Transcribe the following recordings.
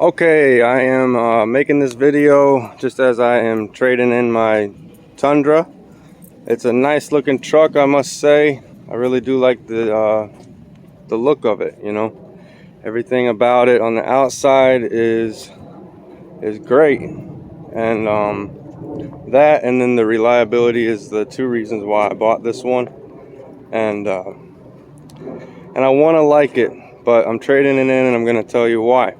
Okay, I am making this video just as I am trading in my Tundra. It's a nice looking truck, I must say. I really do like the look of it, you know. Everything about it on the outside is great. And that and then the reliability is the two reasons why I bought this one. And I want to like it, but I'm trading it in and I'm going to tell you why.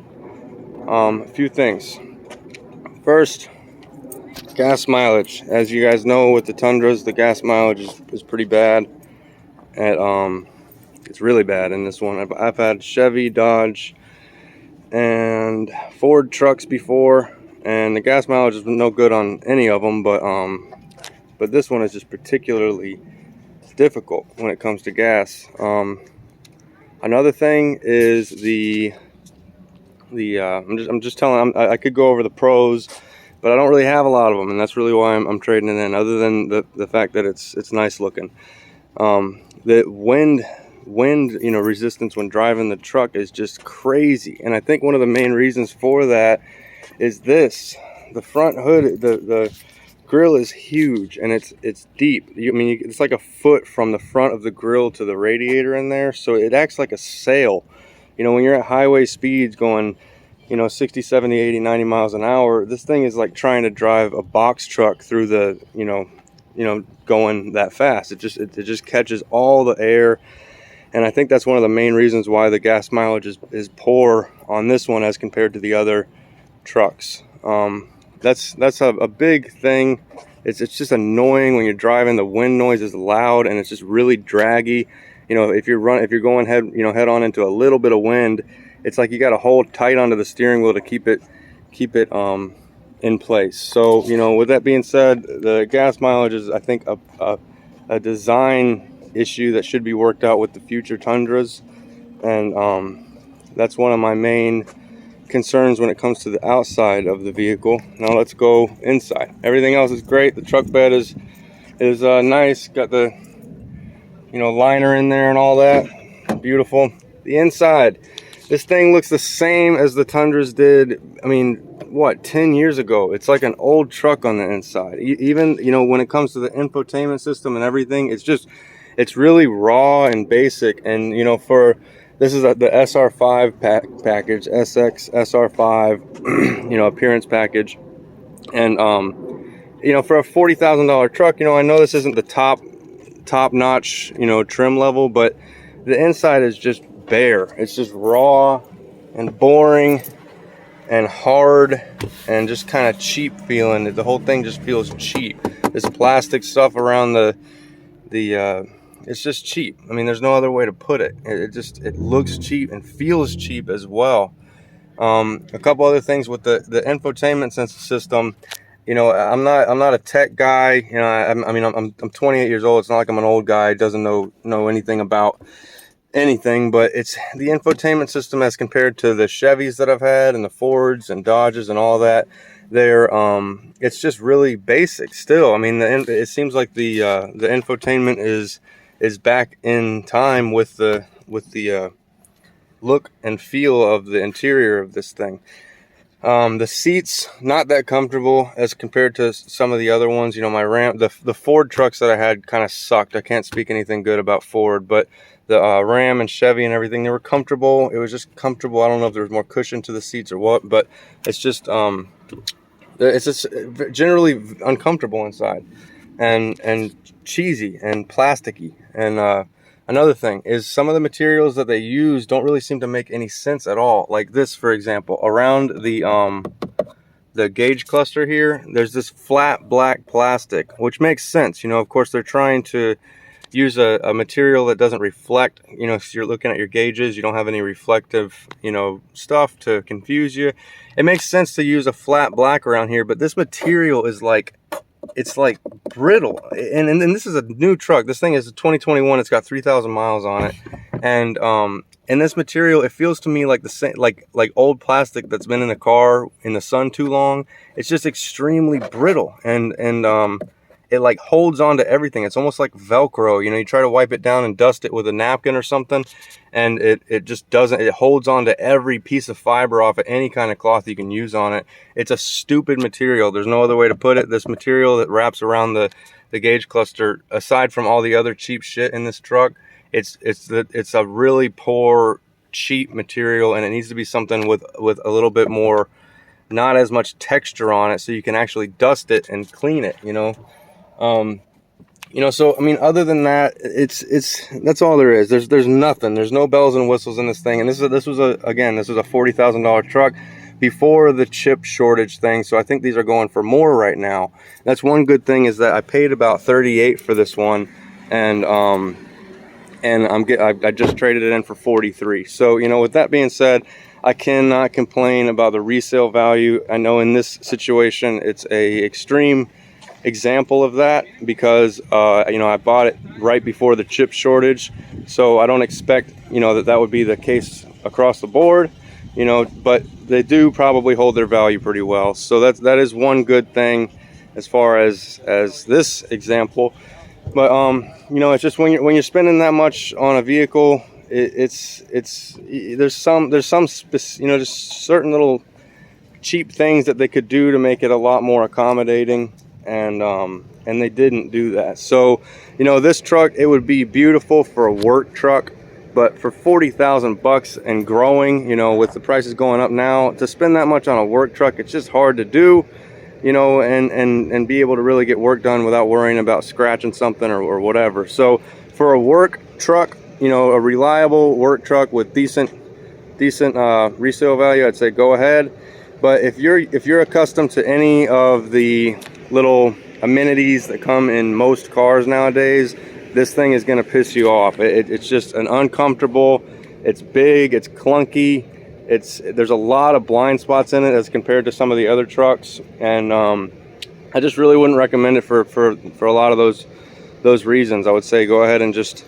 A few things. First, gas mileage. As you guys know, with the Tundras, the gas mileage is pretty bad. And it's really bad in this one. I've had Chevy, Dodge, and Ford trucks before, and the gas mileage is no good on any of them. But this one is just particularly difficult when it comes to gas. Another thing is I'm just telling. I could go over the pros, but I don't really have a lot of them, and that's really why I'm trading it in. Other than the fact that it's nice looking, the wind resistance when driving the truck is just crazy, and I think one of the main reasons for that is this: the front hood, the grill is huge and it's deep. It's like a foot from the front of the grill to the radiator in there, so it acts like a sail. When you're at highway speeds going 60, 70, 80, 90 miles an hour, this thing is like trying to drive a box truck through the going that fast. It just catches all the air, and I think that's one of the main reasons why the gas mileage is poor on this one as compared to the other trucks. That's a big thing. It's just annoying when you're driving. The wind noise is loud and it's just really draggy. If you're going head on into a little bit of wind, it's like you got to hold tight onto the steering wheel to keep it in place. So with that being said, the gas mileage is, I think, a design issue that should be worked out with the future Tundras, and that's one of my main concerns when it comes to the outside of the vehicle. Now let's go inside. Everything else is great. The truck bed is nice. Got the liner in there and all that. Beautiful. The inside, this thing looks the same as the Tundras did. 10 years ago? It's like an old truck on the inside. Even when it comes to the infotainment system and everything, it's really raw and basic. And this is the SR5 package, SX SR5, appearance package. And for a $40,000 truck, I know this isn't the top notch trim level, but the inside is just bare. It's just raw and boring and hard and just kind of cheap feeling. The whole thing just feels cheap. This plastic stuff around the it's just cheap. There's no other way to put it. It looks cheap and feels cheap as well. A couple other things with the infotainment system. I'm not a tech guy. I'm 28 years old. It's not like I'm an old guy doesn't know anything about anything, but it's the infotainment system as compared to the Chevys that I've had and the Fords and Dodges and all that. It's just really basic still. It seems like the infotainment is back in time with the look and feel of the interior of this thing. The seats, not that comfortable as compared to some of the other ones. My Ram, the Ford trucks that I had kind of sucked. I can't speak anything good about Ford, but the Ram and Chevy and everything, they were comfortable. It was just comfortable. I don't know if there was more cushion to the seats or what, but it's just generally uncomfortable inside and cheesy and plasticky. And another thing is some of the materials that they use don't really seem to make any sense at all. Like this, for example, around the gauge cluster here, there's this flat black plastic, which makes sense. Of course, they're trying to use a material that doesn't reflect. So you're looking at your gauges, you don't have any reflective stuff to confuse you. It makes sense to use a flat black around here, but this material is like, it's like brittle. And this is a new truck. This thing is a 2021. It's got 3,000 miles on it. And this material, it feels to me like the same, like old plastic that's been in a car in the sun too long. It's just extremely brittle. And it like holds on to everything. It's almost like Velcro. You know, you try to wipe it down and dust it with a napkin or something, and it just doesn't. It holds on to every piece of fiber off of any kind of cloth you can use on it. It's a stupid material. There's no other way to put it. This material that wraps around the gauge cluster, aside from all the other cheap shit in this truck, it's a really poor, cheap material, and it needs to be something with a little bit more, not as much texture on it, so you can actually dust it and clean it, you know. You know, so I mean, other than that, it's that's all there is. There's nothing. There's no bells and whistles in this thing. And this was a $40,000 truck before the chip shortage thing. So I think these are going for more right now. That's one good thing, is that I paid about $38 for this one, and I just traded it in for $43. So, you know, with that being said, I cannot complain about the resale value. I know in this situation it's a extreme example of that, because you know, I bought it right before the chip shortage, so I don't expect, you know, that would be the case across the board, you know, but they do probably hold their value pretty well. So that is one good thing as far as this example. But you know, it's just when you're spending that much on a vehicle, there's some you know, just certain little cheap things that they could do to make it a lot more accommodating, and they didn't do that. So, you know, this truck, it would be beautiful for a work truck, but for 40,000 bucks and growing, you know, with the prices going up now, to spend that much on a work truck, it's just hard to do, you know, and be able to really get work done without worrying about scratching something or whatever. So for a work truck, you know, a reliable work truck with decent resale value, I'd say go ahead. But if you're accustomed to any of the little amenities that come in most cars nowadays, this thing is going to piss you off. It's just an uncomfortable, it's big, it's clunky, there's a lot of blind spots in it as compared to some of the other trucks, and I just really wouldn't recommend it for a lot of those reasons. I would say go ahead and just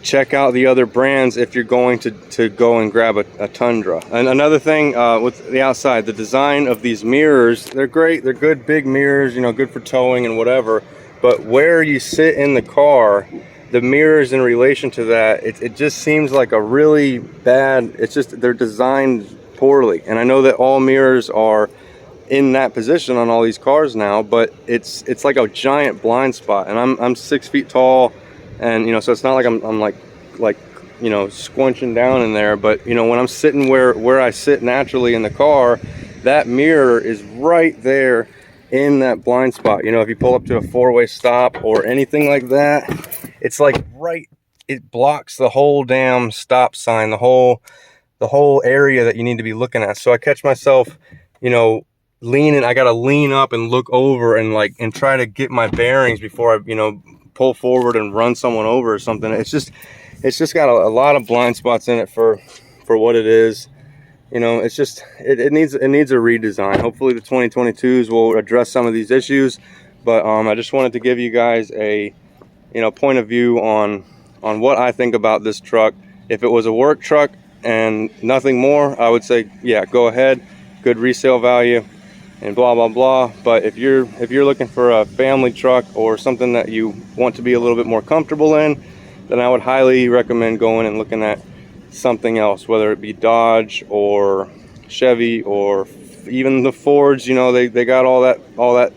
check out the other brands if you're going to go and grab a Tundra. And another thing with the outside, the design of these mirrors, they're great. They're good big mirrors, you know, good for towing and whatever. But where you sit in the car, the mirrors in relation to that, it just seems like a really bad, it's just, they're designed poorly. And I know that all mirrors are in that position on all these cars now, but it's like a giant blind spot. And I'm 6 feet tall, and you know, so it's not like I'm like you know, squinching down in there. But you know, when I'm sitting where I sit naturally in the car, that mirror is right there in that blind spot. You know, if you pull up to a four-way stop or anything like that, it's like right, it blocks the whole damn stop sign, the whole area that you need to be looking at. So I catch myself, you know, leaning. I gotta lean up and look over and try to get my bearings before I, you know, pull forward and run someone over or something. It's just got a lot of blind spots in it for what it is. You know, it's just, it needs a redesign. Hopefully the 2022s will address some of these issues, but I just wanted to give you guys a, you know, point of view on what I think about this truck. If it was a work truck and nothing more, I would say, yeah, go ahead, good resale value and blah blah blah. But if you're looking for a family truck or something that you want to be a little bit more comfortable in, then I would highly recommend going and looking at something else, whether it be Dodge or Chevy or even the Fords. You know, they got all that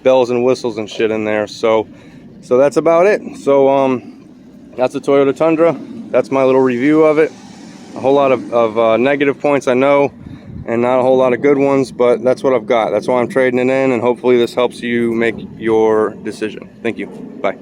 bells and whistles and shit in there. So that's about it. So that's a Toyota Tundra. That's my little review of it. A whole lot of negative points, I know, and not a whole lot of good ones, but that's what I've got. That's why I'm trading it in, and hopefully this helps you make your decision. Thank you. Bye.